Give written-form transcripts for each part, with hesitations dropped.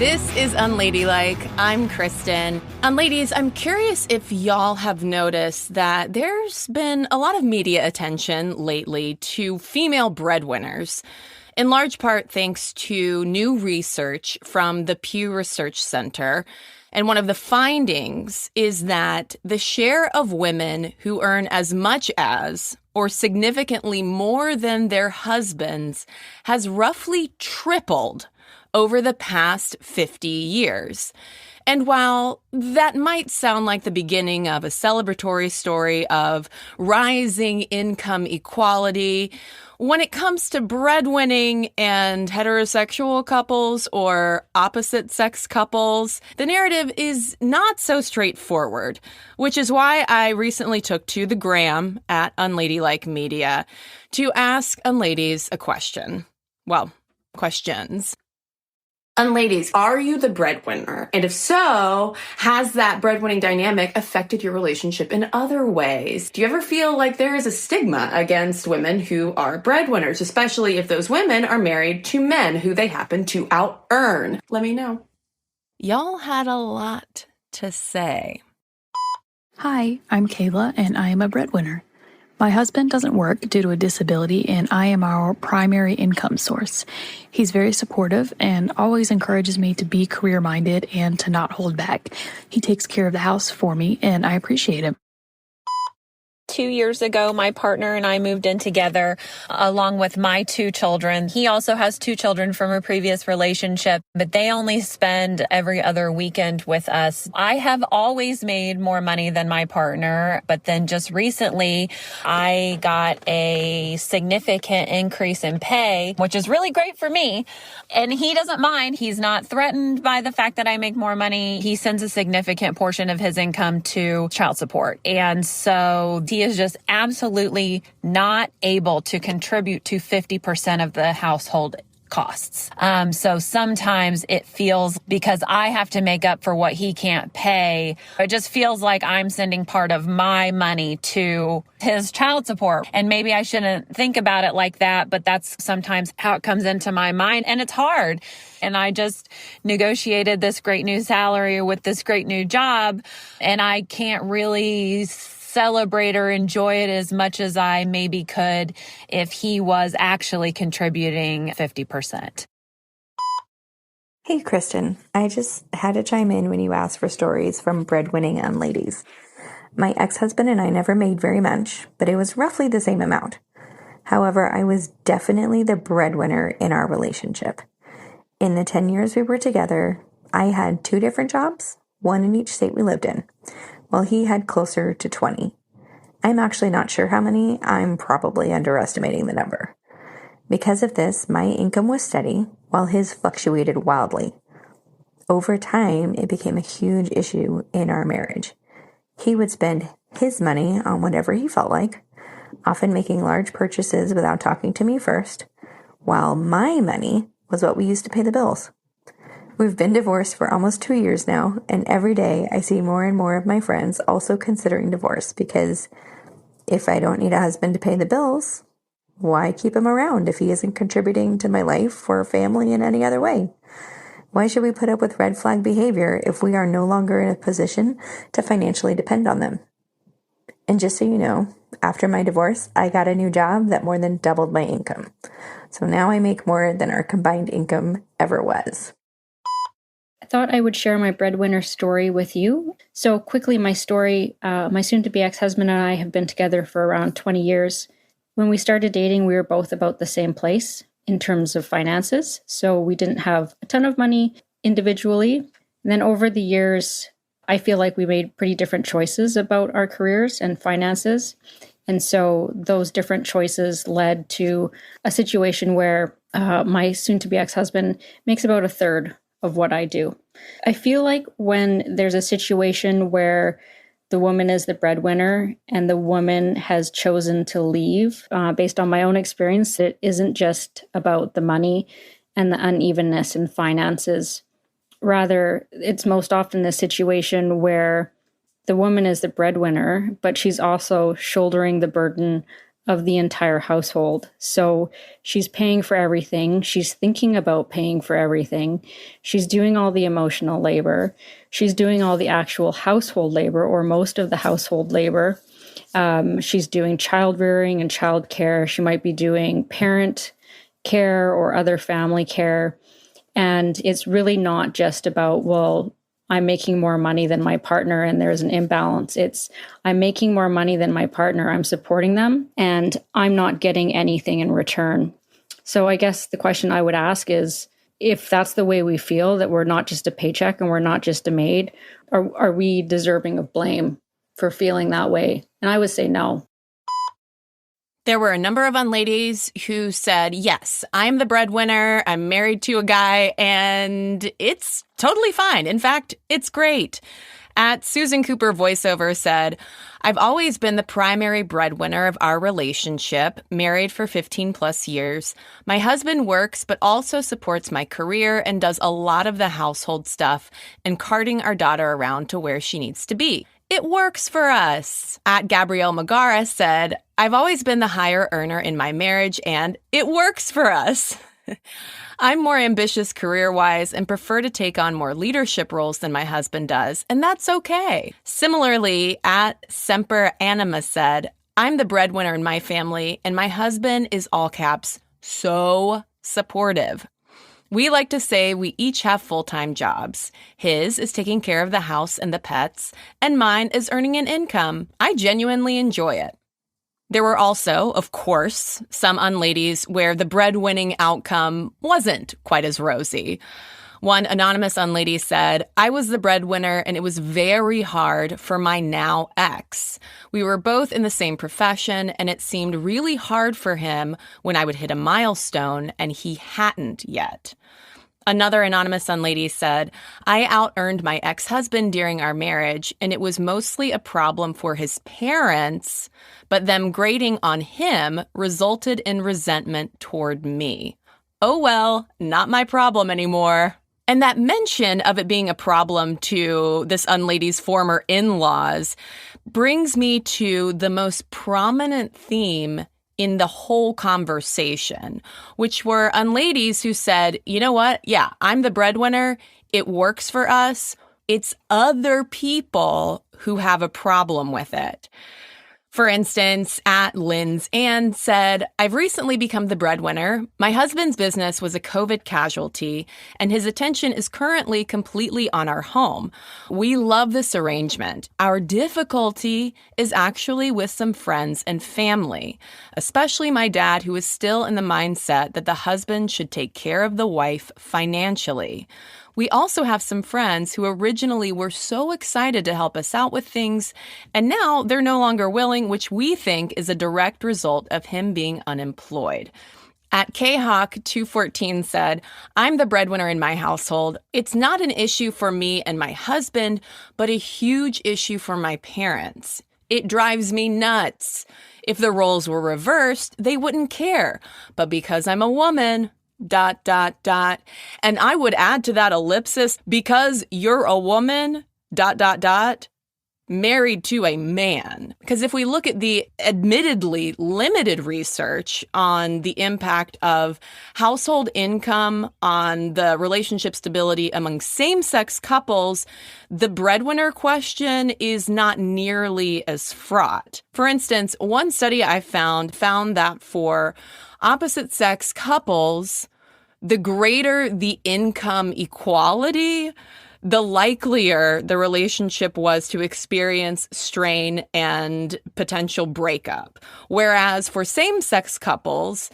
This is Unladylike. I'm Cristen. Ladies, I'm curious if y'all have noticed that there's been a lot of media attention lately to female breadwinners, in large part thanks to new research from the Pew Research Center. And one of the findings is that the share of women who earn as much as or significantly more than their husbands has roughly tripled over the past 50 years. And while that might sound like the beginning of a celebratory story of rising income equality, when it comes to breadwinning and heterosexual couples or opposite-sex couples, the narrative is not so straightforward, which is why I recently took to the gram at Unladylike Media to ask Unladies a question. Well, questions. Unladies, are you the breadwinner? And if so, has that breadwinning dynamic affected your relationship in other ways? Do you ever feel like there is a stigma against women who are breadwinners, especially if those women are married to men who they happen to out-earn? Let me know. Y'all had a lot to say. Hi, I'm Kayla, and I am a breadwinner. My husband doesn't work due to a disability, and I am our primary income source. He's very supportive and always encourages me to be career-minded and to not hold back. He takes care of the house for me, and I appreciate him. 2 years ago, my partner and I moved in together along with my 2 children. He also has 2 children from a previous relationship, but they only spend every other weekend with us. I have always made more money than my partner, but then just recently I got a significant increase in pay, which is really great for me. And he doesn't mind. He's not threatened by the fact that I make more money. He sends a significant portion of his income to child support. And so he is just absolutely not able to contribute to 50% of the household costs. So sometimes it feels, because I have to make up for what he can't pay, it just feels like I'm sending part of my money to his child support. And maybe I shouldn't think about it like that, but that's sometimes how it comes into my mind. And it's hard. And I just negotiated this great new salary with this great new job, and I can't really celebrate or enjoy it as much as I maybe could if he was actually contributing 50%. Hey, Kristen. I just had to chime in when you asked for stories from breadwinning ladies. My ex-husband and I never made very much, but it was roughly the same amount. However, I was definitely the breadwinner in our relationship. In the 10 years we were together, I had 2 different jobs, one in each state we lived in, while he had closer to 20. I'm actually not sure how many. I'm probably underestimating the number. Because of this, my income was steady, while his fluctuated wildly. Over time, it became a huge issue in our marriage. He would spend his money on whatever he felt like, often making large purchases without talking to me first, while my money was what we used to pay the bills. We've been divorced for almost 2 years now, and every day I see more and more of my friends also considering divorce, because if I don't need a husband to pay the bills, why keep him around if he isn't contributing to my life or family in any other way? Why should we put up with red flag behavior if we are no longer in a position to financially depend on them? And just so you know, after my divorce, I got a new job that more than doubled my income. So now I make more than our combined income ever was. I thought I would share my breadwinner story with you. So quickly, my story, my soon-to-be ex-husband and I have been together for around 20 years. When we started dating, we were both about the same place in terms of finances. So we didn't have a ton of money individually. And then over the years, I feel like we made pretty different choices about our careers and finances. And so those different choices led to a situation where my soon-to-be ex-husband makes about a third of what I do. I feel like when there's a situation where the woman is the breadwinner and the woman has chosen to leave, based on my own experience, it isn't just about the money and the unevenness in finances. Rather, it's most often a situation where the woman is the breadwinner, but she's also shouldering the burden of the entire household. So she's paying for everything. She's thinking about paying for everything. She's doing all the emotional labor. She's doing all the actual household labor, or most of the household labor. She's doing child rearing and child care. She might be doing parent care or other family care. And it's really not just about, well, I'm making more money than my partner and there's an imbalance. It's, I'm making more money than my partner, I'm supporting them, and I'm not getting anything in return. So I guess the question I would ask is, if that's the way we feel, that we're not just a paycheck and we're not just a maid, are we deserving of blame for feeling that way? And I would say no. There were a number of unladies who said, yes, I'm the breadwinner, I'm married to a guy, and it's totally fine. In fact, it's great. At Susan Cooper voiceover said, I've always been the primary breadwinner of our relationship, married for 15 plus years. My husband works, but also supports my career and does a lot of the household stuff and carting our daughter around to where she needs to be. It works for us. At Gabrielle Magara said, I've always been the higher earner in my marriage, and it works for us. I'm more ambitious career-wise and prefer to take on more leadership roles than my husband does, and that's okay. Similarly, at Semper Anima said, I'm the breadwinner in my family, and my husband is all caps, so supportive. We like to say we each have full-time jobs. His is taking care of the house and the pets, and mine is earning an income. I genuinely enjoy it. There were also, of course, some unladies where the breadwinning outcome wasn't quite as rosy. One anonymous unlady said, I was the breadwinner and it was very hard for my now ex. We were both in the same profession and it seemed really hard for him when I would hit a milestone and he hadn't yet. Another anonymous unlady said, I out-earned my ex-husband during our marriage, and it was mostly a problem for his parents, but them grading on him resulted in resentment toward me. Oh well, not my problem anymore. And that mention of it being a problem to this unlady's former in-laws brings me to the most prominent theme in the whole conversation, which were unladies who said, you know what? Yeah, I'm the breadwinner. It works for us. It's other people who have a problem with it. For instance, at Lynn's Ann said, I've recently become the breadwinner. My husband's business was a COVID casualty, and his attention is currently completely on our home. We love this arrangement. Our difficulty is actually with some friends and family, especially my dad, who is still in the mindset that the husband should take care of the wife financially. We also have some friends who originally were so excited to help us out with things, and now they're no longer willing, which we think is a direct result of him being unemployed. At KHawk214 said, I'm the breadwinner in my household. It's not an issue for me and my husband, but a huge issue for my parents. It drives me nuts. If the roles were reversed, they wouldn't care. But because I'm a woman... ... And I would add to that ellipsis, because you're a woman... ... married to a man. Because if we look at the admittedly limited research on the impact of household income on the relationship stability among same-sex couples, the breadwinner question is not nearly as fraught. For instance, one study I found that for opposite-sex couples, the greater the income equality, the likelier the relationship was to experience strain and potential breakup. Whereas for same-sex couples,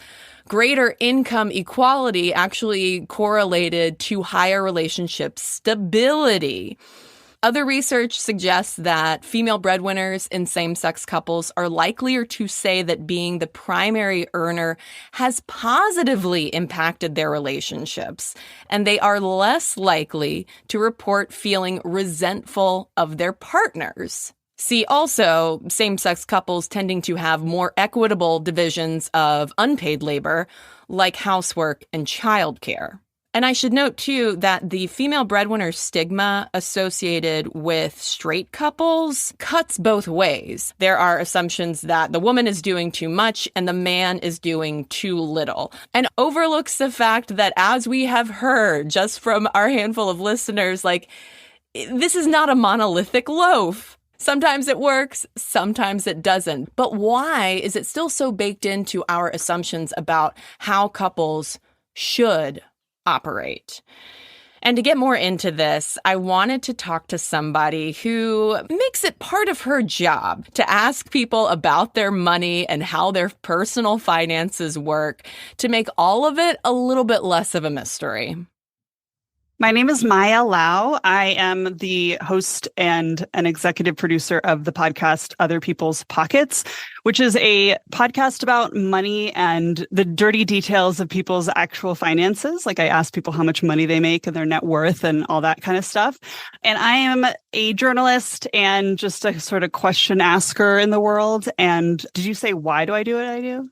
greater income equality actually correlated to higher relationship stability. Other research suggests that female breadwinners in same-sex couples are likelier to say that being the primary earner has positively impacted their relationships, and they are less likely to report feeling resentful of their partners. See also same-sex couples tending to have more equitable divisions of unpaid labor, like housework and childcare. And I should note, too, that the female breadwinner stigma associated with straight couples cuts both ways. There are assumptions that the woman is doing too much and the man is doing too little, and overlooks the fact that, as we have heard just from our handful of listeners, like, this is not a monolithic loaf. Sometimes it works, sometimes it doesn't. But why is it still so baked into our assumptions about how couples should operate? And to get more into this, I wanted to talk to somebody who makes it part of her job to ask people about their money and how their personal finances work, to make all of it a little bit less of a mystery. My name is Maya Lau. I am the host and an executive producer of the podcast Other People's Pockets, which is a podcast about money and the dirty details of people's actual finances. Like, I ask people how much money they make and their net worth and all that kind of stuff. And I am a journalist and just a sort of question asker in the world. And did you say, why do I do what I do?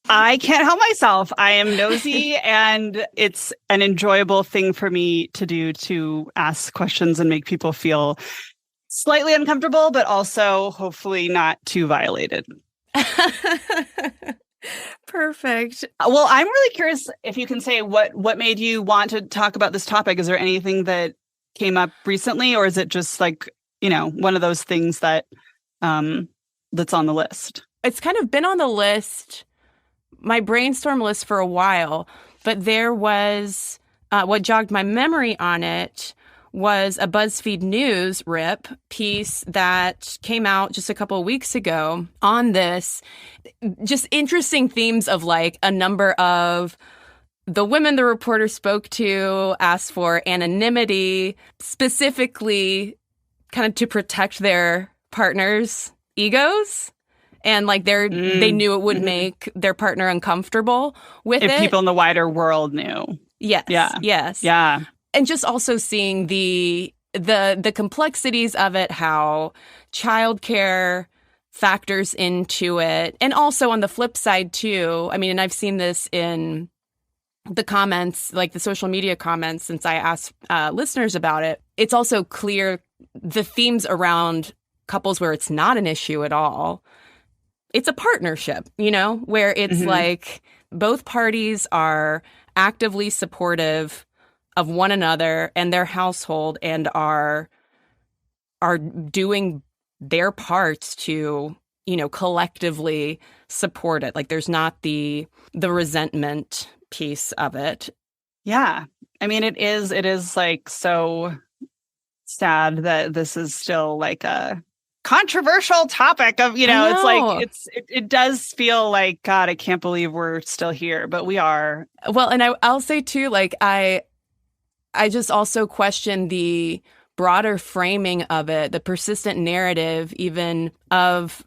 I can't help myself. I am nosy, and it's an enjoyable thing for me to do, to ask questions and make people feel slightly uncomfortable, but also hopefully not too violated. Perfect. Well, I'm really curious if you can say what made you want to talk about this topic. Is there anything that came up recently, or is it just like, one of those things that that's on the list? It's kind of been on the list, my brainstorm list, for a while, but there was what jogged my memory on it was a BuzzFeed News RIP piece that came out just a couple of weeks ago on this. Just interesting themes of, like, a number of the women the reporter spoke to asked for anonymity, specifically kind of to protect their partners' egos. And, like, they knew it would make their partner uncomfortable with it. If people in the wider world knew. Yes. Yeah. Yes. Yeah. And just also seeing the complexities of it, how childcare factors into it. And also on the flip side, too, I mean, and I've seen this in the comments, like the social media comments, since I asked listeners about it, it's also clear the themes around couples where it's not an issue at all. It's a partnership, where it's like both parties are actively supportive of one another and their household and are doing their parts to, collectively support it. Like, there's not the resentment piece of it. Yeah. I mean, it is like so sad that this is still like a controversial topic of, it's like, it does feel like, God, I can't believe we're still here, but we are. Well, and I'll say too, like, I just also question the broader framing of it, the persistent narrative, even of,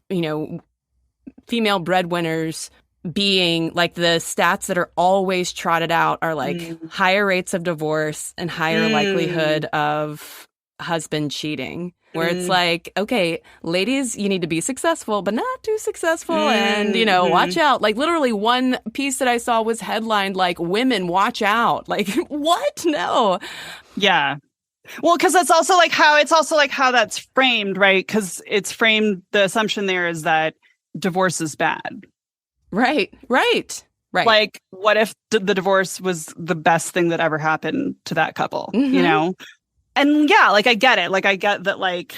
female breadwinners being like, the stats that are always trotted out are like higher rates of divorce and higher likelihood of husband cheating. Where it's like, okay, ladies, you need to be successful, but not too successful. And, watch out. Like, literally one piece that I saw was headlined like, women, watch out. Like, what? No. Yeah. Well, because that's also like how that's framed, right? Because it's framed, the assumption there is that divorce is bad. Right. Like, what if the divorce was the best thing that ever happened to that couple, And yeah, like, I get it. Like, I get that, like,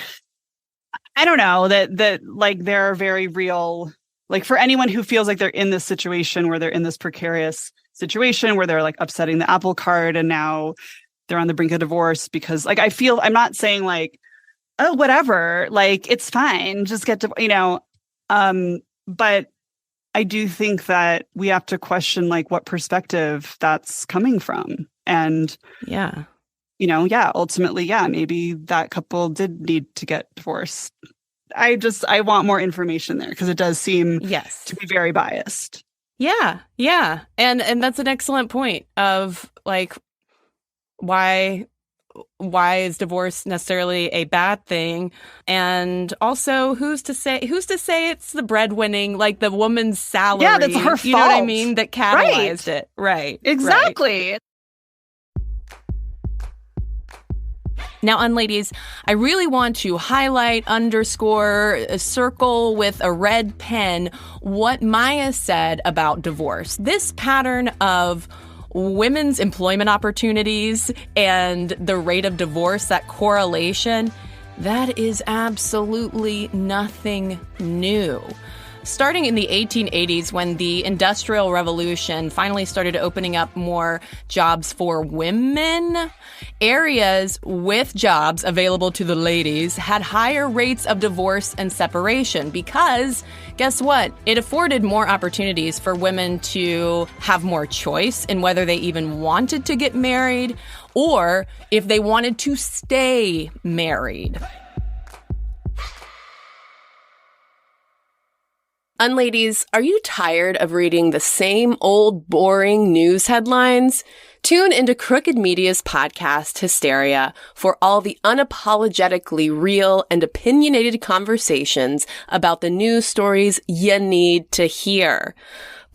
I don't know, that like, there are very real, like, for anyone who feels like they're in this situation where they're in this precarious situation where they're like upsetting the apple cart and now they're on the brink of divorce because, like, I'm not saying like, oh, whatever, like, it's fine, just get to, but I do think that we have to question, like, what perspective that's coming from. And ultimately, maybe that couple did need to get divorced. I want more information there because it does seem to be very biased. Yeah. And that's an excellent point of, like, why why is divorce necessarily a bad thing? And also, who's to say it's the breadwinning, like the woman's salary? Yeah, that's her fault. You know what I mean? That catalyzed it. Right. Exactly. Right. Now, unladies, I really want to highlight, underscore, circle with a red pen what Maya said about divorce. This pattern of women's employment opportunities and the rate of divorce, that correlation, that is absolutely nothing new. Starting in the 1880s, when the Industrial Revolution finally started opening up more jobs for women, areas with jobs available to the ladies had higher rates of divorce and separation because, guess what? It afforded more opportunities for women to have more choice in whether they even wanted to get married or if they wanted to stay married. Unladies, are you tired of reading the same old boring news headlines? Tune into Crooked Media's podcast, Hysteria, for all the unapologetically real and opinionated conversations about the news stories you need to hear.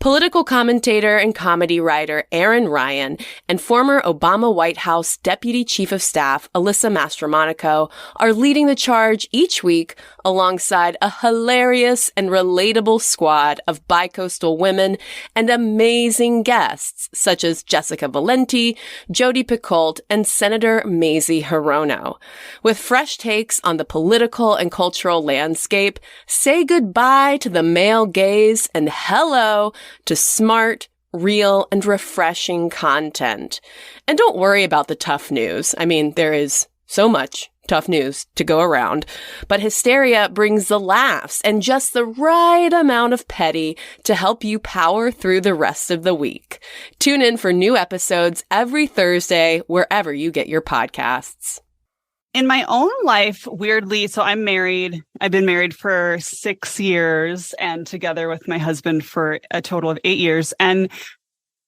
Political commentator and comedy writer Aaron Ryan and former Obama White House Deputy Chief of Staff Alyssa Mastromonaco are leading the charge each week alongside a hilarious and relatable squad of bicoastal women and amazing guests such as Jessica Valenti, Jodi Picoult, and Senator Mazie Hirono. With fresh takes on the political and cultural landscape, say goodbye to the male gaze and hello to smart, real, and refreshing content. And don't worry about the tough news. I mean, there is so much tough news to go around. But Hysteria brings the laughs and just the right amount of petty to help you power through the rest of the week. Tune in for new episodes every Thursday, wherever you get your podcasts. In my own life, weirdly, so I'm married. I've been married for 6 years and together with my husband for a total of 8 years. And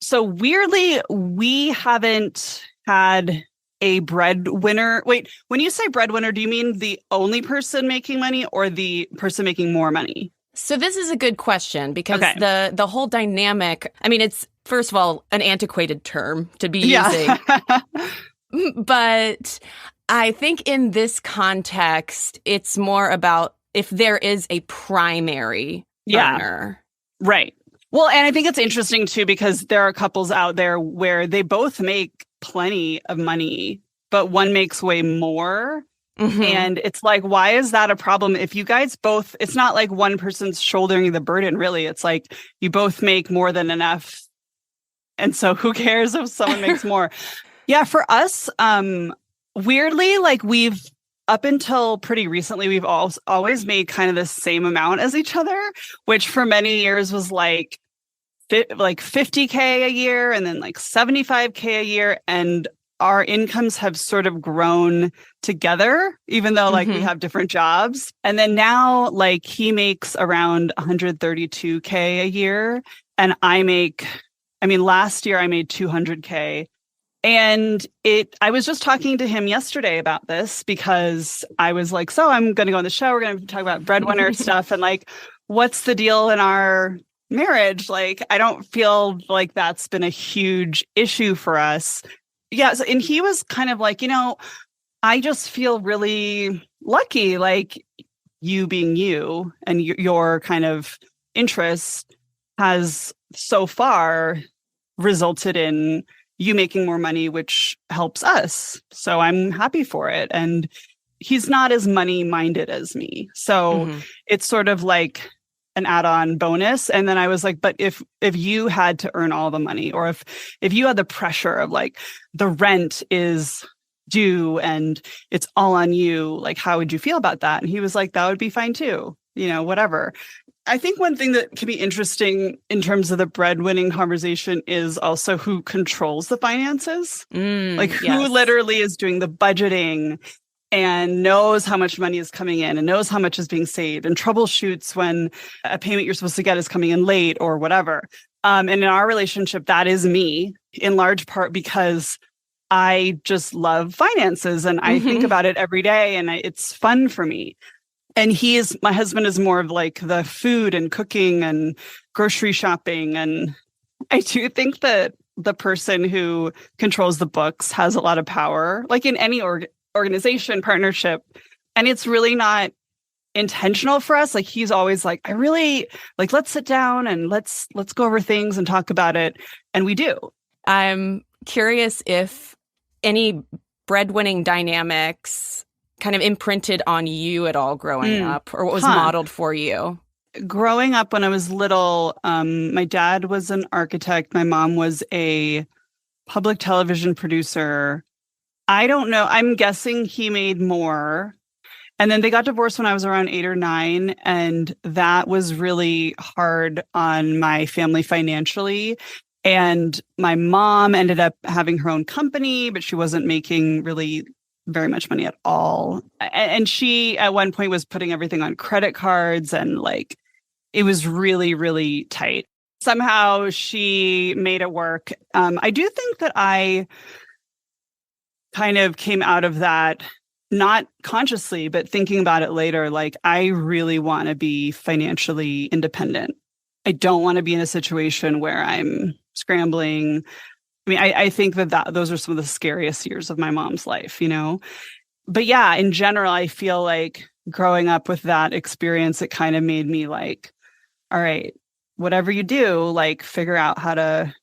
so weirdly, we haven't had a breadwinner. Wait, when you say breadwinner, do you mean the only person making money or the person making more money? So this is a good question because the whole dynamic, I mean, it's, first of all, an antiquated term to be using. But I think in this context, it's more about if there is a primary earner. Right. Well, and I think it's interesting, too, because there are couples out there where they both make plenty of money, but one makes way more. Mm-hmm. And it's like, why is that a problem? If you guys both, it's not like one person's shouldering the burden, really. It's like you both make more than enough. And so who cares if someone makes more? Yeah, for us, weirdly, like we've up until pretty recently, we've always made kind of the same amount as each other, which for many years was like 50K a year and then like 75K a year. And our incomes have sort of grown together, even though like we have different jobs. And then now like he makes around 132K a year. And last year I made 200K. And I was just talking to him yesterday about this because I was like, so I'm going to go on the show. We're going to talk about breadwinner stuff. And like, what's the deal in our marriage? Like, I don't feel like that's been a huge issue for us. Yeah. So, and he was kind of like, I just feel really lucky, like you being you and your kind of interest has so far resulted in you making more money, which helps us. So I'm happy for it. And he's not as money minded as me. So it's sort of like an add-on bonus. And then I was like, but if you had to earn all the money, or if you had the pressure of like the rent is due and it's all on you, like, how would you feel about that? And he was like, that would be fine too, whatever. I think one thing that can be interesting in terms of the breadwinning conversation is also who controls the finances. Who literally is doing the budgeting and knows how much money is coming in and knows how much is being saved and troubleshoots when a payment you're supposed to get is coming in late or whatever. And in our relationship, that is me in large part because I just love finances and I think about it every day and it's fun for me. And my husband is more of like the food and cooking and grocery shopping. And I do think that the person who controls the books has a lot of power, like in any organization, partnership. And it's really not intentional for us. Like he's always like, I really like, let's sit down and let's go over things and talk about it. And we do. I'm curious if any breadwinning dynamics kind of imprinted on you at all growing up, or what was modeled for you? Growing up when I was little, my dad was an architect. My mom was a public television producer. I don't know. I'm guessing he made more. And then they got divorced when I was around 8 or 9. And that was really hard on my family financially. And my mom ended up having her own company, but she wasn't making really very much money at all. And she at one point was putting everything on credit cards and like it was really, really tight. Somehow she made it work. I do think that I kind of came out of that, not consciously, but thinking about it later, like I really want to be financially independent. I don't want to be in a situation where I'm scrambling. I mean, I think that those are some of the scariest years of my mom's life, you know? But yeah, in general, I feel like growing up with that experience, it kind of made me like, all right, whatever you do, like figure out how to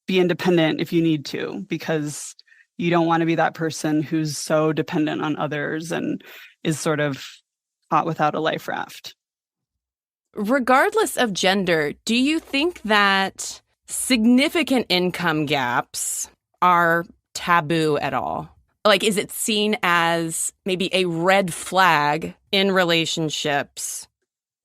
be independent if you need to, because you don't want to be that person who's so dependent on others and is sort of caught without a life raft. Regardless of gender, do you think that significant income gaps are taboo at all? Like, is it seen as maybe a red flag in relationships?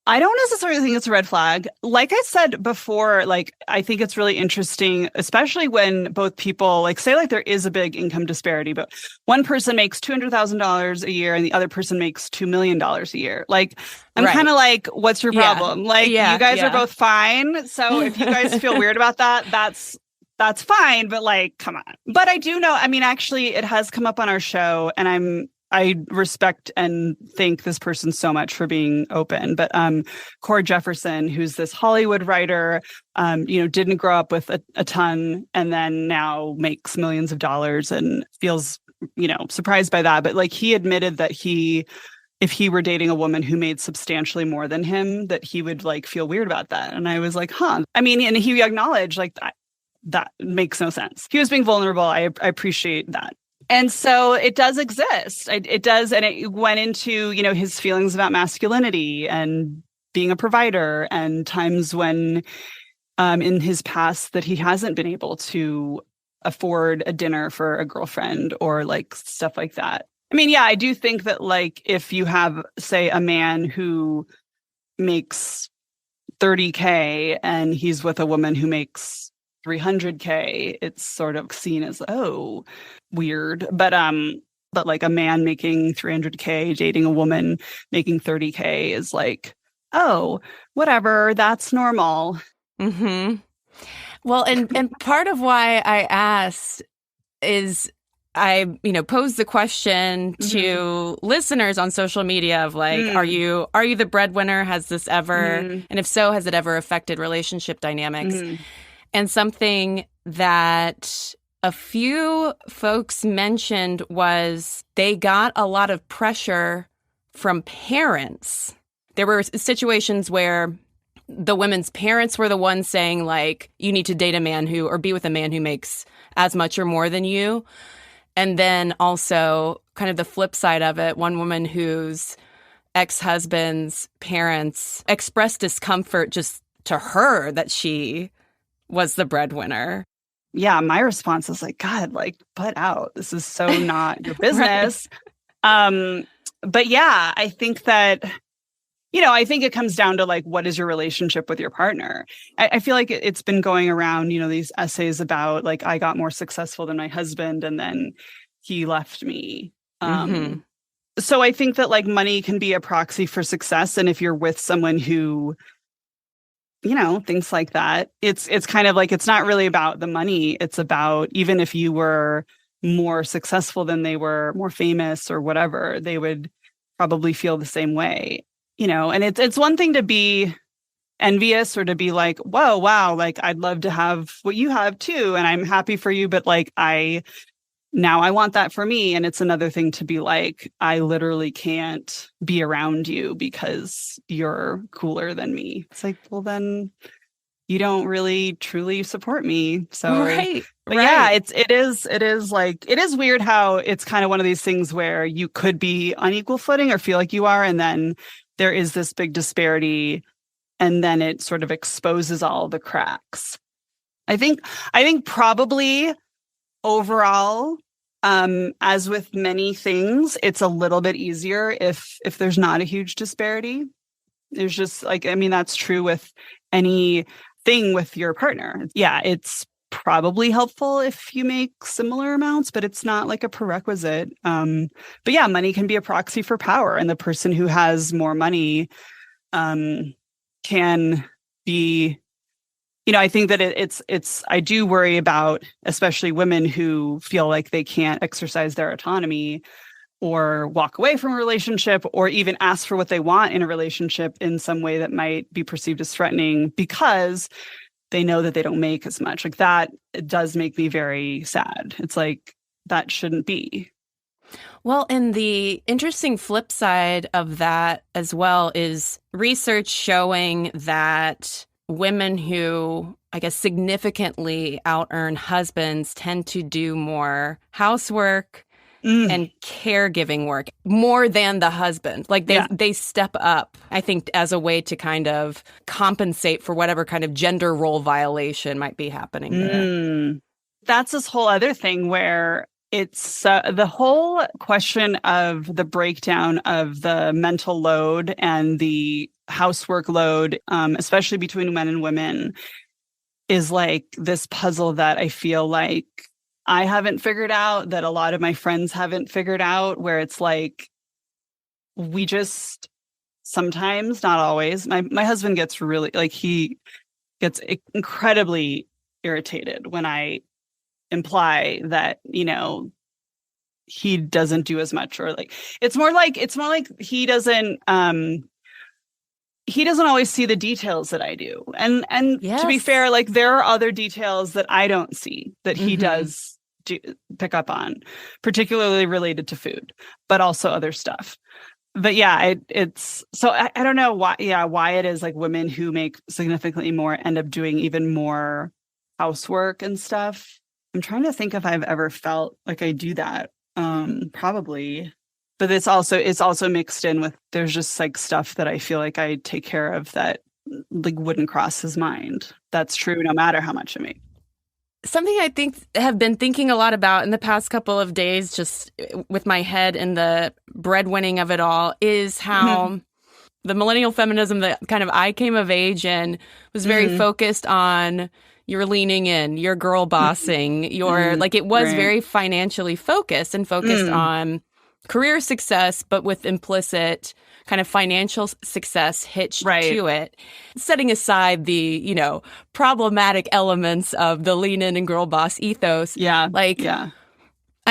I don't necessarily think it's a red flag. Like I said before, like, I think it's really interesting, especially when both people, like, say, like, there is a big income disparity, but one person makes $200,000 a year and the other person makes $2 million a year. Like, I'm kind of like, what's your problem? Like, you guys are both fine. So if you guys feel weird about that, that's fine. But like, come on. But I do know, I mean, actually, it has come up on our show and I respect and thank this person so much for being open. But Cord Jefferson, who's this Hollywood writer, didn't grow up with a ton and then now makes millions of dollars and feels, surprised by that. But like he admitted that if he were dating a woman who made substantially more than him, that he would like feel weird about that. And I was like, huh. I mean, and he acknowledged like that makes no sense. He was being vulnerable. I appreciate that. And so it does exist. It does. And it went into, his feelings about masculinity and being a provider and times when in his past that he hasn't been able to afford a dinner for a girlfriend or like stuff like that. I mean, yeah, I do think that like if you have, say, a man who makes $30K and he's with a woman who makes $300K, it's sort of seen as, oh, weird. But like a man making $300K dating a woman making $30K is like, oh, whatever, that's normal. Mm-hmm. Well, and part of why I asked is I, posed the question to listeners on social media of like, are you the breadwinner? Has this ever, and if so, has it ever affected relationship dynamics? And something that a few folks mentioned was they got a lot of pressure from parents. There were situations where the women's parents were the ones saying, like, you need to date a man or be with a man who makes as much or more than you. And then also kind of the flip side of it, one woman whose ex-husband's parents expressed discomfort just to her that she was the breadwinner. Yeah, my response is like, God, like, butt out. This is so not your business. But yeah, I think that, I think it comes down to like, what is your relationship with your partner? I feel like it's been going around, these essays about like, I got more successful than my husband and then he left me. So I think that like money can be a proxy for success. And if you're with someone who things like that. It's kind of like, it's not really about the money. It's about, even if you were more successful than they were, more famous or whatever, they would probably feel the same way, and it's one thing to be envious or to be like, whoa, wow, like I'd love to have what you have too. And I'm happy for you. But like, I want that for me. And it's another thing to be like, I literally can't be around you because you're cooler than me. It's like, well, then you don't really truly support me. So, but yeah, it is weird how it's kind of one of these things where you could be on equal footing or feel like you are. And then there is this big disparity. And then it sort of exposes all the cracks. I think probably overall, as with many things, it's a little bit easier if there's not a huge disparity. There's just that's true with anything with your partner. Yeah, it's probably helpful if you make similar amounts, but it's not like a prerequisite. But yeah, money can be a proxy for power, and the person who has more money can be, I think that it's I do worry about especially women who feel like they can't exercise their autonomy or walk away from a relationship or even ask for what they want in a relationship in some way that might be perceived as threatening because they know that they don't make as much. Like that, it does make me very sad. It's like, that shouldn't be. Well, and the interesting flip side of that as well is research showing that women who, I guess, significantly out-earn husbands tend to do more housework and caregiving work more than the husband. Like they step up, I think, as a way to kind of compensate for whatever kind of gender role violation might be happening there. That's this whole other thing where it's the whole question of the breakdown of the mental load and the housework load, especially between men and women, is like this puzzle that I feel like I haven't figured out, that a lot of my friends haven't figured out, where it's like, we just sometimes, not always, my husband gets really, like, he gets incredibly irritated when I imply that, he doesn't do as much, or like, it's more like he doesn't always see the details that I do. And yes. To be fair, like, there are other details that I don't see that he does pick up on, particularly related to food, but also other stuff. But yeah, it's so I don't know why it is like women who make significantly more end up doing even more housework and stuff. I'm trying to think if I've ever felt like I do that. Probably. But it's also mixed in with, there's just like stuff that I feel like I take care of that like wouldn't cross his mind. That's true no matter how much I make. Something I have been thinking a lot about in the past couple of days, just with my head in the breadwinning of it all, is how the millennial feminism that kind of I came of age in was very focused on you're leaning in, you're girl bossing, you're like, it was very financially focused and focused on career success, but with implicit kind of financial success hitched to it. Setting aside the, problematic elements of the lean in and girl boss ethos. I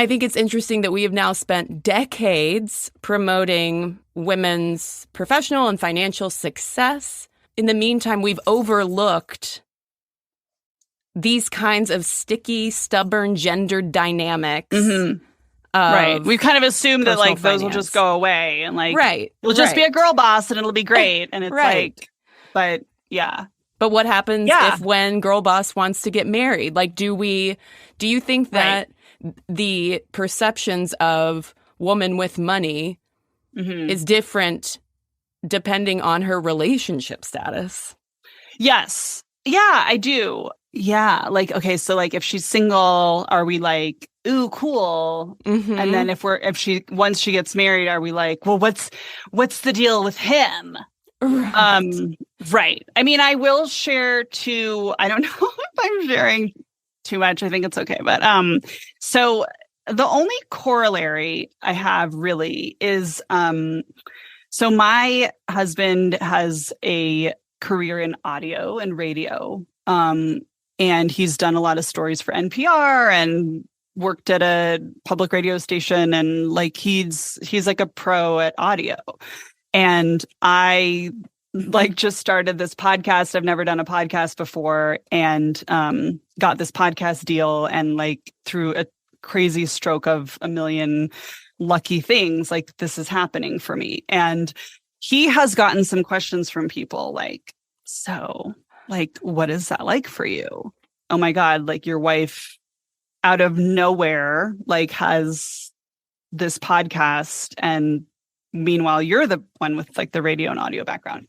think it's interesting that we have now spent decades promoting women's professional and financial success. In the meantime, we've overlooked these kinds of sticky, stubborn gender dynamics. We've kind of assumed that like those will just go away and like we'll just be a girl boss and it'll be great. And it's like, but yeah. But what happens if when girl boss wants to get married? Like, do you think that the perceptions of woman with money is different depending on her relationship status? Yes. Yeah, I do. Yeah. Like, okay, so like if she's single, are we like, ooh, cool? And then once she gets married, are we like, well, what's the deal with him? Right. I mean, I will share too. I don't know if I'm sharing too much. I think it's okay. But so the only corollary I have really is so my husband has a career in audio and radio. And he's done a lot of stories for NPR and worked at a public radio station, and like he's like a pro at audio. And I like just started this podcast. I've never done a podcast before, and got this podcast deal, and like through a crazy stroke of a million lucky things, like this is happening for me. And he has gotten some questions from people like, so like, what is that like for you? Oh my God, like your wife out of nowhere, like has this podcast, and meanwhile, you're the one with like the radio and audio background.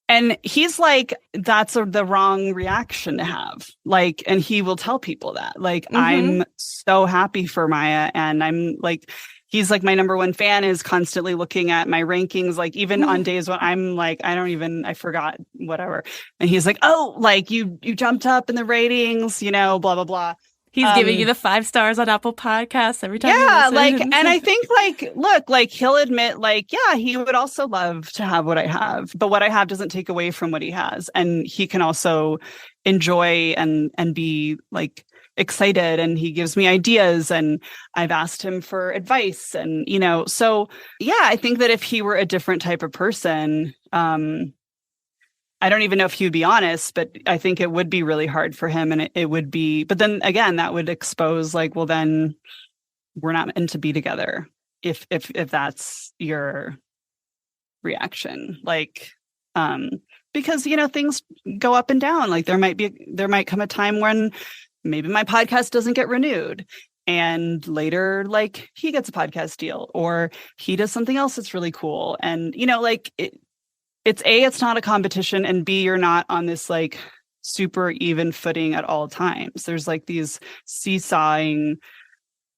And he's like, that's the wrong reaction to have. Like, and he will tell people that, like, I'm so happy for Maya. And I'm like, he's like my number one fan, is constantly looking at my rankings, like even on days when I'm like, I forgot, whatever. And he's like, oh, like you jumped up in the ratings, you know, blah, blah, blah. He's giving you the 5 stars on Apple Podcasts every time. Yeah, like, and I think like, look, like he'll admit like, yeah, he would also love to have what I have, but what I have doesn't take away from what he has. And he can also enjoy and be like excited, and he gives me ideas, and I've asked him for advice, and, you know, so yeah, I think that if he were a different type of person, I don't even know if he would be honest, but I think it would be really hard for him. And it would be, but then again, that would expose like, well, then we're not meant to be together. If that's your reaction, like, because, you know, things go up and down. Like there might come a time when maybe my podcast doesn't get renewed, and later, like he gets a podcast deal, or he does something else that's really cool. And, you know, like it's not a competition, and B, you're not on this like super even footing at all times. There's like these seesawing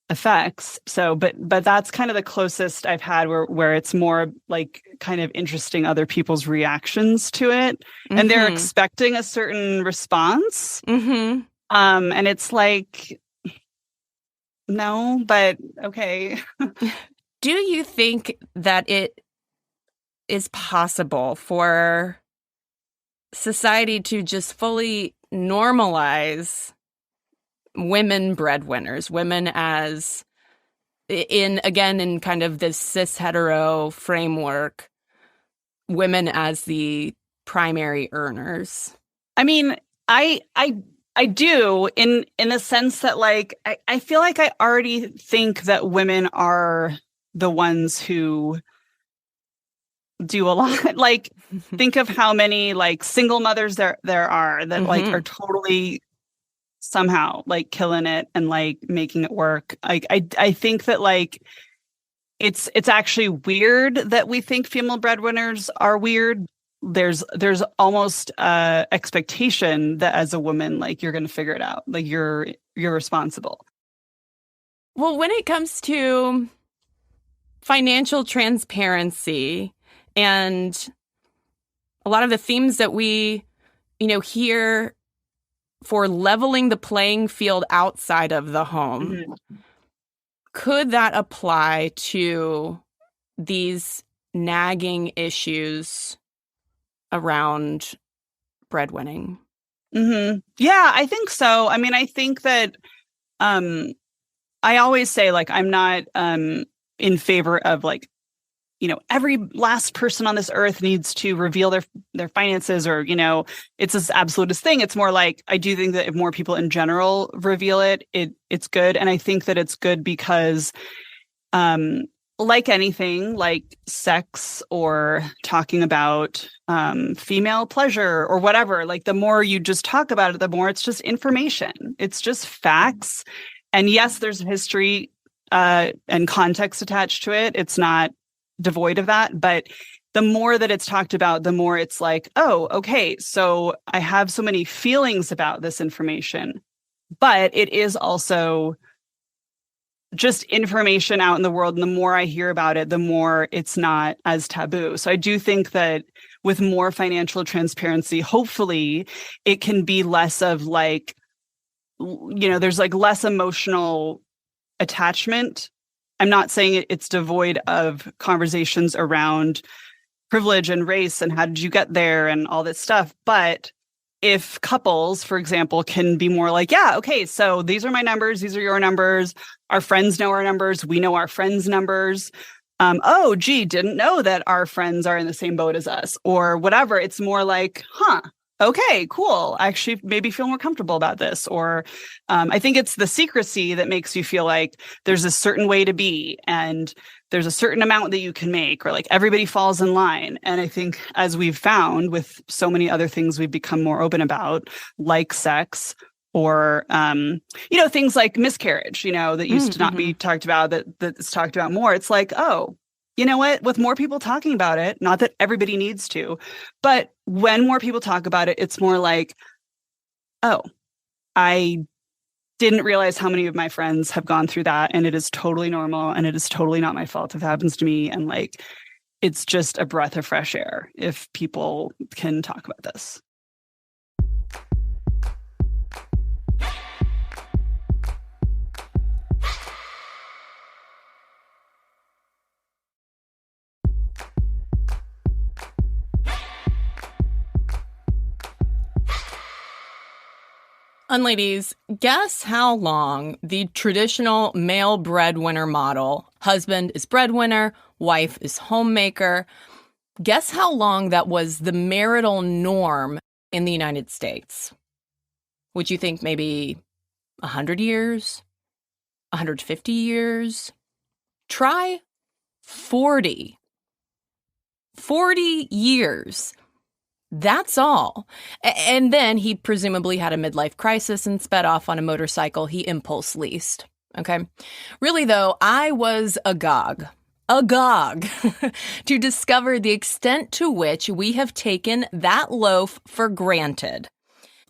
effects. So, but that's kind of the closest I've had where it's more like kind of interesting other people's reactions to it, and they're expecting a certain response. And it's like, no, but okay. Do you think that it is possible for society to just fully normalize women breadwinners, women as in kind of this cis hetero framework, women as the primary earners? I mean, I do in the sense that like I feel like I already think that women are the ones who do a lot. Like think of how many like single mothers there are that like are totally somehow like killing it and like making it work. Like I think that like it's actually weird that we think female breadwinners are weird. There's almost expectation that as a woman, like you're going to figure it out, like you're responsible. Well, when it comes to financial transparency and a lot of the themes that we, you know, hear for leveling the playing field outside of the home, could that apply to these nagging issues around breadwinning? Yeah, I think so. I mean, I think that I always say like I'm not in favor of like, you know, every last person on this earth needs to reveal their finances, or, you know, it's this absolutist thing. It's more like I do think that if more people in general reveal it's good. And I think that it's good because like anything, like sex or talking about female pleasure or whatever, like the more you just talk about it, the more it's just information. It's just facts. And yes, there's history and context attached to it. It's not devoid of that, but the more that it's talked about, the more it's like, oh, okay, so I have so many feelings about this information, but it is also just information out in the world. And the more I hear about it, the more it's not as taboo. So I do think that with more financial transparency, hopefully it can be less of like, you know, there's like less emotional attachment. I'm not saying it's devoid of conversations around privilege and race and how did you get there and all this stuff, but if couples, for example, can be more like, yeah, okay, so these are my numbers, these are your numbers, our friends know our numbers, we know our friends' numbers. Oh, gee, didn't know that our friends are in the same boat as us, or whatever. It's more like, okay, cool. I actually maybe feel more comfortable about this. Or I think it's the secrecy that makes you feel like there's a certain way to be and there's a certain amount that you can make, or like everybody falls in line. And I think as we've found with so many other things we've become more open about, like sex, or, things like miscarriage, that used to not be talked about, that's talked about more. It's like, oh, you know what? With more people talking about it, not that everybody needs to, but when more people talk about it, it's more like, oh, I didn't realize how many of my friends have gone through that, and it is totally normal, and it is totally not my fault if it happens to me. And like, it's just a breath of fresh air if people can talk about this. Unladies, guess how long the traditional male breadwinner model, husband is breadwinner, wife is homemaker, guess how long that was the marital norm in the United States? Would you think maybe 100 years? 150 years? Try 40. 40 years. That's all. And then he presumably had a midlife crisis and sped off on a motorcycle he impulse leased. Okay. Really, though, I was agog to discover the extent to which we have taken that loaf for granted.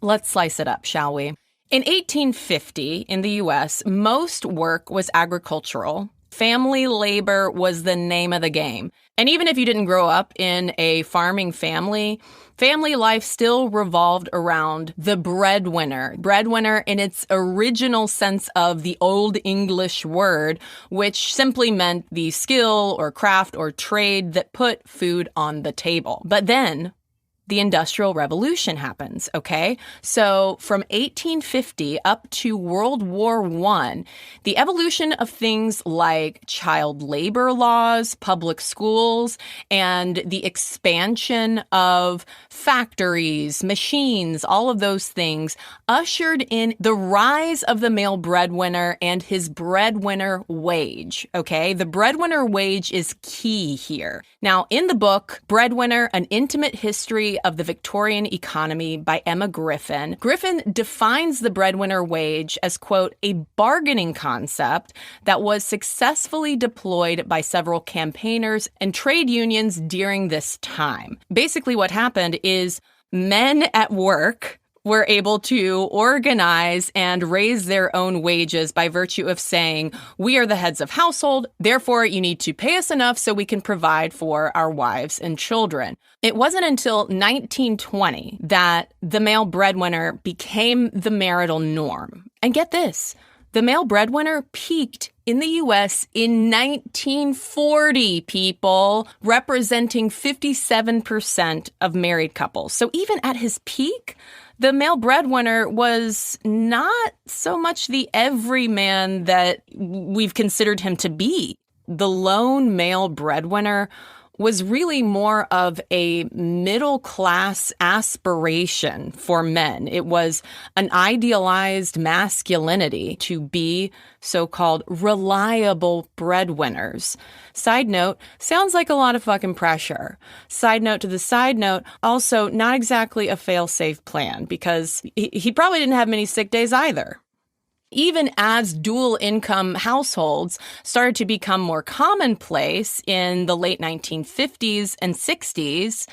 Let's slice it up, shall we? In 1850, in the U.S., most work was agricultural. Family labor was the name of the game. And even if you didn't grow up in a farming family life still revolved around the breadwinner. Breadwinner in its original sense of the Old English word, which simply meant the skill or craft or trade that put food on the table. But then the Industrial Revolution happens, okay? So from 1850 up to World War I, the evolution of things like child labor laws, public schools, and the expansion of factories, machines, all of those things ushered in the rise of the male breadwinner and his breadwinner wage, okay? The breadwinner wage is key here. Now, in the book, Breadwinner, An Intimate History of the Victorian Economy by Emma Griffin, Griffin defines the breadwinner wage as, quote, a bargaining concept that was successfully deployed by several campaigners and trade unions during this time. Basically, what happened is men at work were able to organize and raise their own wages by virtue of saying, we are the heads of household, therefore you need to pay us enough so we can provide for our wives and children. It wasn't until 1920 that the male breadwinner became the marital norm. And get this, the male breadwinner peaked in the U.S. in 1940, people, representing 57% of married couples. So even at his peak, the male breadwinner was not so much the everyman that we've considered him to be. The lone male breadwinner was really more of a middle-class aspiration for men. It was an idealized masculinity to be so-called reliable breadwinners. Side note, sounds like a lot of fucking pressure. Side note to the side note, also not exactly a fail-safe plan because he probably didn't have many sick days either. Even as dual income households started to become more commonplace in the late 1950s and 60s,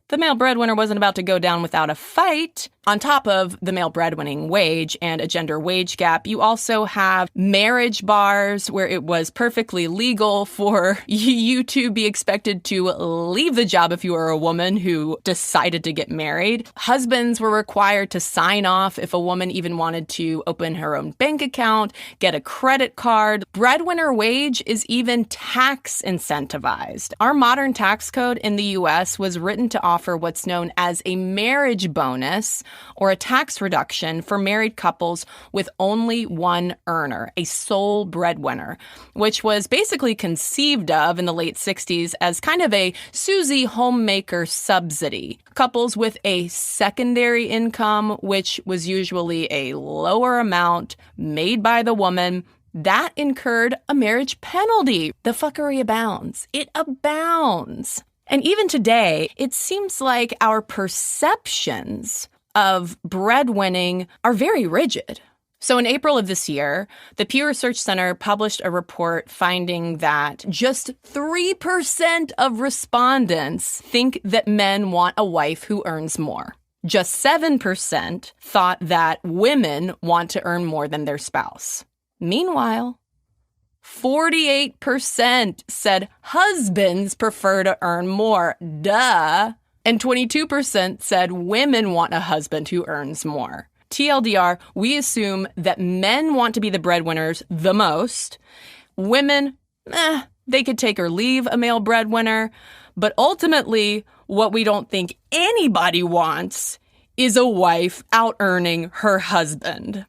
the male breadwinner wasn't about to go down without a fight. On top of the male breadwinning wage and a gender wage gap, you also have marriage bars where it was perfectly legal for you to be expected to leave the job if you were a woman who decided to get married. Husbands were required to sign off if a woman even wanted to open her own bank account, get a credit card. Breadwinner wage is even tax incentivized. Our modern tax code in the U.S. was written to offer what's known as a marriage bonus, or a tax reduction for married couples with only one earner, a sole breadwinner, which was basically conceived of in the late 60s as kind of a Susie homemaker subsidy. Couples with a secondary income, which was usually a lower amount made by the woman, that incurred a marriage penalty. The fuckery abounds. It abounds. And even today, it seems like our perceptions of breadwinning are very rigid. So in April of this year, the Pew Research Center published a report finding that just 3% of respondents think that men want a wife who earns more. Just 7% thought that women want to earn more than their spouse. Meanwhile, 48% said husbands prefer to earn more. Duh. And 22% said women want a husband who earns more. TLDR, we assume that men want to be the breadwinners the most. Women, they could take or leave a male breadwinner. But ultimately, what we don't think anybody wants is a wife out-earning her husband.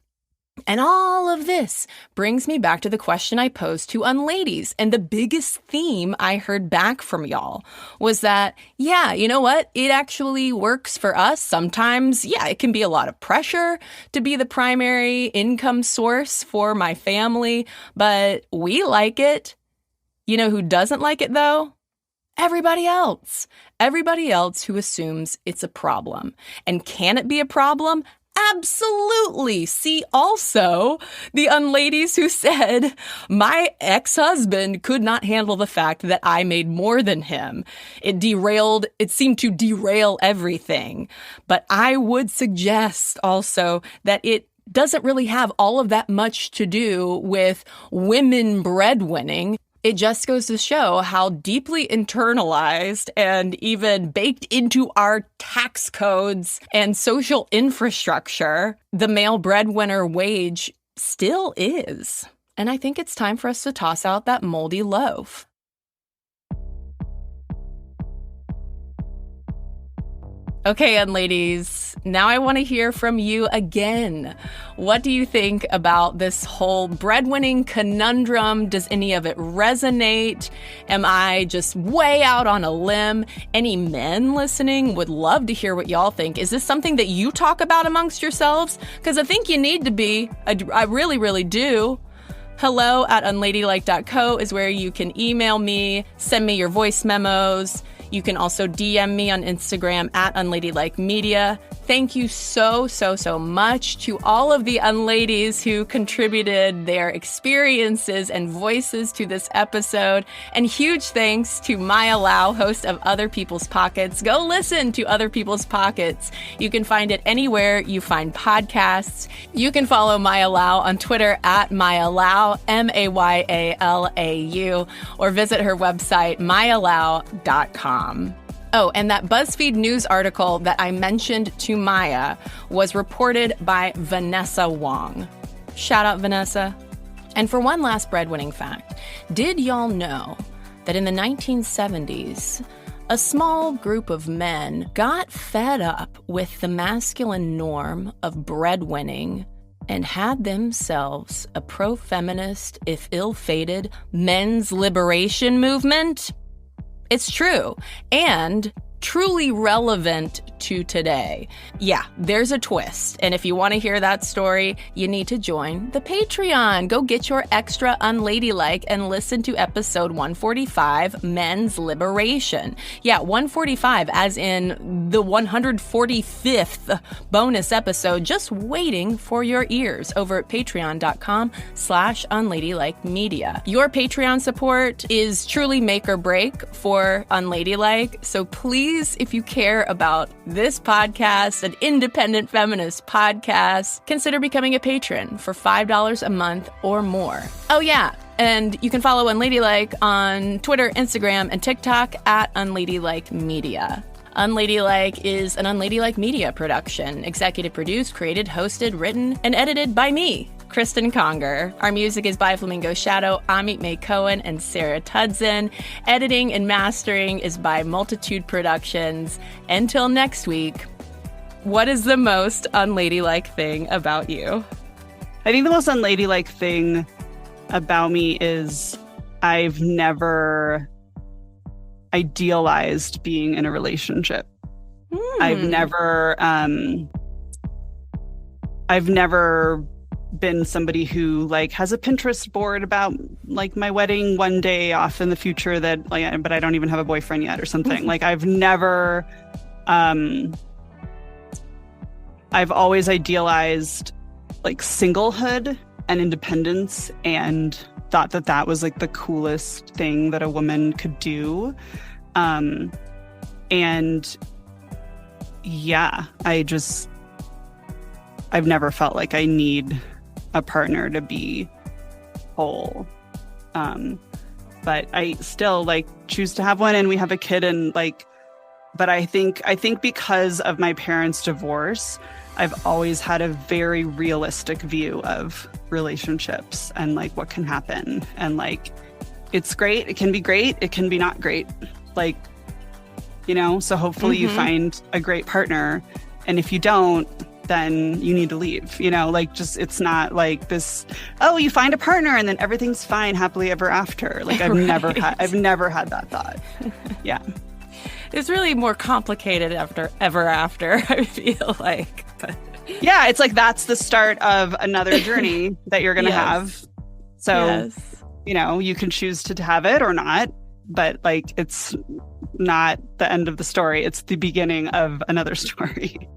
And all of this brings me back to the question I posed to Unladies. And the biggest theme I heard back from y'all was that, yeah, you know what? It actually works for us. Sometimes, yeah, it can be a lot of pressure to be the primary income source for my family, but we like it. You know who doesn't like it, though? Everybody else. Everybody else who assumes it's a problem. And can it be a problem? Absolutely. See also the Unladies who said, my ex-husband could not handle the fact that I made more than him. It seemed to derail everything. But I would suggest also that it doesn't really have all of that much to do with women breadwinning. It just goes to show how deeply internalized and even baked into our tax codes and social infrastructure the male breadwinner wage still is. And I think it's time for us to toss out that moldy loaf. Okay, Unladies, now I want to hear from you again. What do you think about this whole breadwinning conundrum? Does any of it resonate? Am I just way out on a limb? Any men listening would love to hear what y'all think. Is this something that you talk about amongst yourselves? Because I think you need to be. I really, really do. hello@unladylike.co is where you can email me, send me your voice memos. You can also DM me on Instagram @unladylikemedia. Thank you so much to all of the Unladies who contributed their experiences and voices to this episode. And huge thanks to Maya Lau, host of Other People's Pockets. Go listen to Other People's Pockets. You can find it anywhere you find podcasts. You can follow Maya Lau on Twitter @MayaLau, MayaLau, or visit her website, mayalau.com. Oh, and that BuzzFeed News article that I mentioned to Maya was reported by Vanessa Wong. Shout out, Vanessa. And for one last breadwinning fact, did y'all know that in the 1970s, a small group of men got fed up with the masculine norm of breadwinning and had themselves a pro-feminist, if ill-fated, men's liberation movement? It's true, and truly relevant to today. Yeah, there's a twist. And if you want to hear that story, you need to join the Patreon. Go get your extra Unladylike and listen to episode 145, Men's Liberation. Yeah, 145, as in the 145th bonus episode, just waiting for your ears over at patreon.com/unladylikemedia. Your Patreon support is truly make or break for Unladylike, so please please, if you care about this podcast, an independent feminist podcast, consider becoming a patron for $5 a month or more. Oh, yeah. And you can follow Unladylike on Twitter, Instagram, and TikTok at Unladylike Media. Unladylike is an Unladylike media production, executive produced, created, hosted, written, and edited by me, Cristen Conger. Our music is by Flamingo Shadow, Amit May Cohen, and Sarah Tudson. Editing and mastering is by Multitude Productions. Until next week, what is the most unladylike thing about you? I think the most unladylike thing about me is I've never idealized being in a relationship. I've never been somebody who like has a Pinterest board about like my wedding one day off in the future that like, but I don't even have a boyfriend yet or something. Like I've never, I've always idealized like singlehood and independence and thought that that was like the coolest thing that a woman could do. And yeah, I've never felt like I need a partner to be whole. But I still like choose to have one, and we have a kid, and like, but I think because of my parents' divorce, I've always had a very realistic view of relationships and like what can happen. And like, it's great. It can be great. It can be not great. Like, you know, so hopefully you find a great partner. And if you don't, then you need to leave, you know, like just, it's not like this, oh, you find a partner and then everything's fine, happily ever after. Like I've never had that thought. Yeah. It's really more complicated ever after, I feel like. But. Yeah, it's like that's the start of another journey that you're going to have. So, you know, you can choose to have it or not, but like it's not the end of the story. It's the beginning of another story.